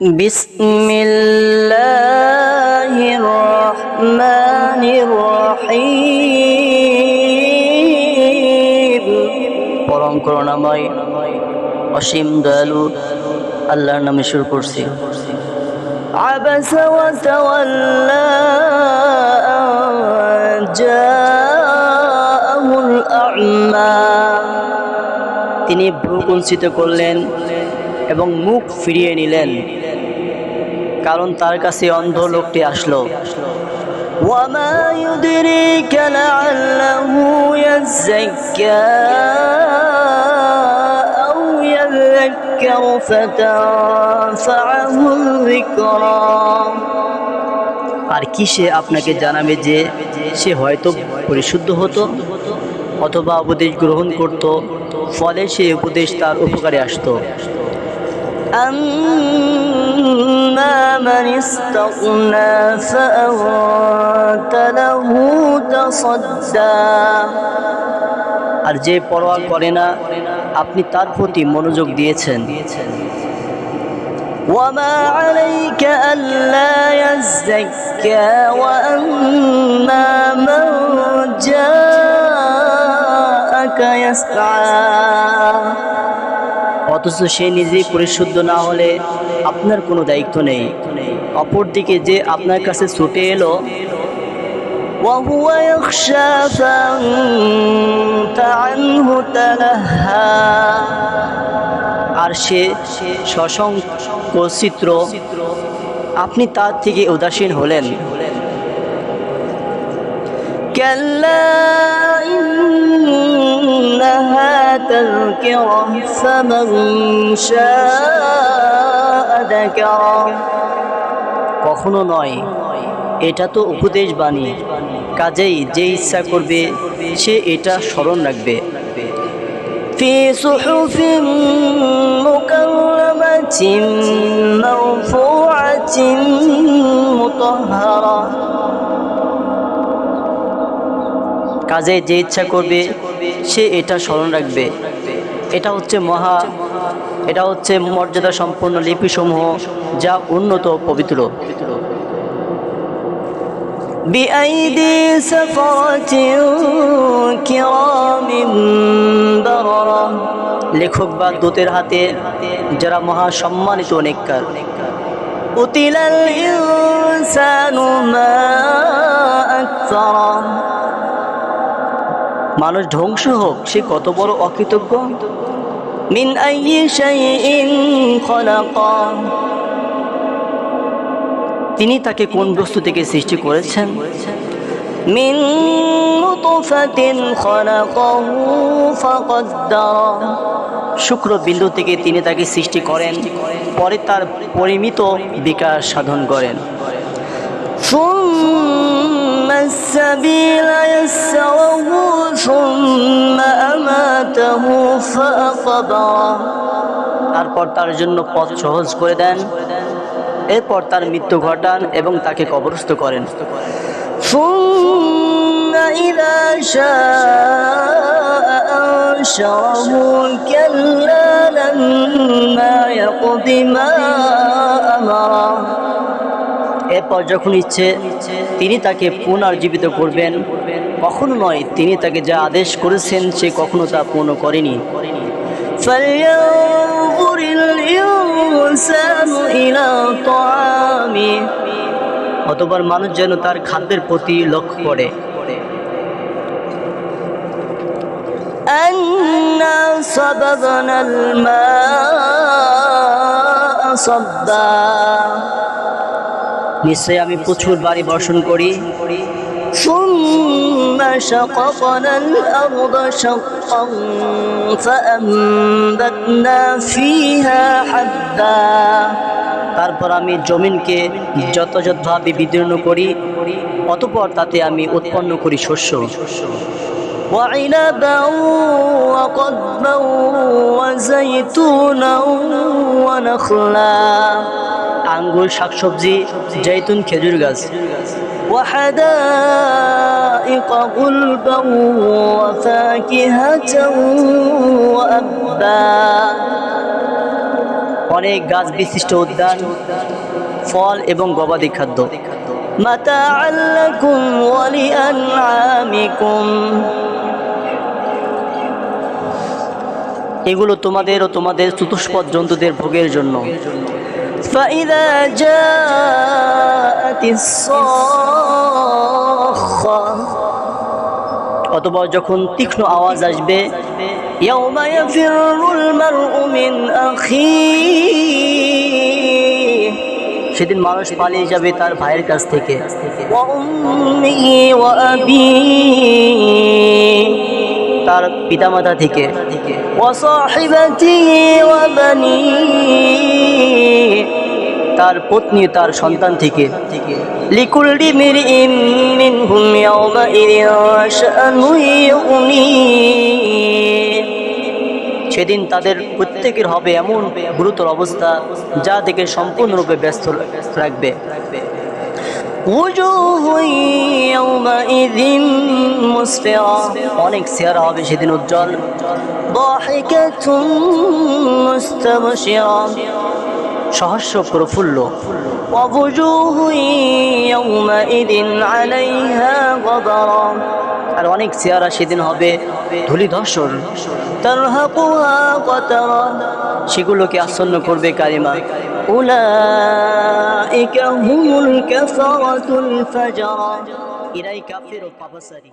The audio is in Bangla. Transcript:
বিসমিল্লাহির রহমানির রহিম। পরম করুণাময় অসীম দয়ালু আল্লাহর নামে শুরু করছি। আবাসা ওয়া তাওয়াল্লা আন জাআহুল আ'মা। তিনি ভ্রু কুঞ্চিত করলেন এবং মুখ ফিরিয়ে নিলেন, কারণ তার কাছে অন্ধ লোকটি আসলো। ওয়ামা ইউদরিকা লাআল্লাহু ইয়াযাক্কা আও ইয়াযাক্কারু ফাতানফাআহুল যিকরা। আর কি সে আপনাকে জানাবে যে সে হয়তো পরিশুদ্ধ হতো অথবা উপদেশ গ্রহণ করত, ফলে সে উপদেশ তার উপকারে আসতো। أَمَّا مَنِ اسْتَغْنَى فَأَنْتَ لَهُ تَصَدَّى। আর যে পরোয়া করে না, আপনি তার প্রতি মনোযোগ দিয়েছেন। وَمَا عَلَيْكَ أَلَّا يَزَّكَّى وَأَمَّا مَنْ جَاءَكَ يَسْعَى। অথচ সে নিজেই পরিশুদ্ধ না হলে আপনার কোনো দায়িত্ব নেই। অপরদিকে যে আপনার কাছে ছুটে এলো, وَهُوَ يَخْشَى فَأَنْتَ عَنْهُ تَلَهَّى। আর সে সশঙ্ক চিত্র, আপনি তার থেকে উদাসীন হলেন। كَلَّا إِنَّهَا تَذْكِرَةٌ فَمَنْ شَاءَ ذَكَرَهُ। কখনো নয়, এটা তো উপদেশ বাণী, কাজেই যে ইচ্ছা করবে সে এটা স্মরণ রাখবে। ফি সুহুফিন মুকাররামাতিন মারফুআতিন মুতাহহারা। কাজে যে ইচ্ছা করবে সে এটা স্মরণ রাখবে। এটা হচ্ছে মর্যাদা সম্পন্ন লিপিসমূহ যা উন্নত পবিত্র। বিআইদি সাফারাতিন কিরামিন বারারা। লেখক বা দূতের হাতে, যারা মহা সম্মানিত নেককার। উতিলাল ইনসানু মা আকফারা। মানুষ ধ্বংস হোক, সে কত বড় অকৃতজ্ঞ। মিন আইয়ি শাইইন খলাকা। তিনি তাকে কোন বস্তু থেকে সৃষ্টি করেছেন? মিন নুতফাতিন খলাকাহু ফাকাদ্দারা। শুক্র বিন্দু থেকে তিনি তাকে সৃষ্টি করেন, পরে তার পরিমিত বিকাশ সাধন করেন। ثُمَّ السَّبِيلَ يَسَّرَهُ ثُمَّ أَمَاتَهُ فَأَقْبَرَهُ। তারপর তার জন্য পথ সহজ করে দেন, এরপর তার মৃত্যু ঘটান এবং তাকে কবরস্থ করেন। ثُمَّ إِذَا شَاءَ أَنشَرَهُ كَلَّا لَمَّا يَقْضِ مَا أَمَرَهُ। এরপর যখন ইচ্ছে তিনি তাকে পুনর্জীবিত করবেন। কখনো নয়, তিনি তাকে যা আদেশ করেছেন সে কখনো তা পূর্ণ করেনি। فَلْيَنظُرِ الْإِنسَانُ إِلَى طَعَامِهِ। অতঃপর মানুষ যেন তার খাদ্যের প্রতি লক্ষ্য করে। أَنَّا صَبَبْنَا الْمَاءَ صَبًّا। নিশ্চয় আমি প্রচুর বাড়ি বর্ষণ করি। ثُمَّ شَقَقْنَا الْأَرْضَ شَقًّا فَأَنبَتْنَا فِيهَا حَبًّا। তারপর আমি জমিনকে যথাযথভাবে বিদীর্ণ করি, অতঃপর তাতে আমি উৎপন্ন করি শস্য। وَعِنَبًا وَقَضْبًا وَزَيْتُونًا وَنَخْلًا। আঙ্গুর, শাকসবজি, জৈতুন, খেজুর গাছ। وحدائق غلبا وفاكهة وأبا। অনেক গাছ বিশিষ্ট উদ্যান, ফল এবং গবাদি খাদ্য। মাতাআল লাকুম ওয়া লিআনআমিকুম, এগুলো তোমাদের ও তোমাদের চতুষ্পদ জন্তুদের ভোগের জন্য। فإذا جاءت الصاخة, অথবা যখন তীক্ষ্ণ আওয়াজ আসবে, يوم يفر المرء من أخيه, সেদিন মানুষ পালিয়ে যাবে তার ভাইয়ের কাছ থেকে। وأمه وأبيه, তার পিতামাতা থেকে। وصاحبته وبنيه, তার পত্নী তার সন্তান থেকে। لكل امرئ منهم يومئذ شأن يغنيه, সেদিন তাদের প্রত্যেকের হবে এমন গুরুতর অবস্থা যা দেখে সম্পূর্ণরূপে ব্যস্ত রাখবে। وجوه يومئذ مسفرة, অনেক চেহারা হবে সেদিন উজ্জ্বল। ضاحكة مستبشرة, সহস্র প্রফুল্ল। ووجوه يومئذ عليها غبرة, আর অনেক চেহারা সেদিন হবে ধূলিধূসর। তারহাকুহা কতরা, সেগুলোকে আচ্ছন্ন করবে কালিমা। উলাইকা হুমুল কাফারাতুল ফাজরা, এরাই কাফির ও পাপাচারী।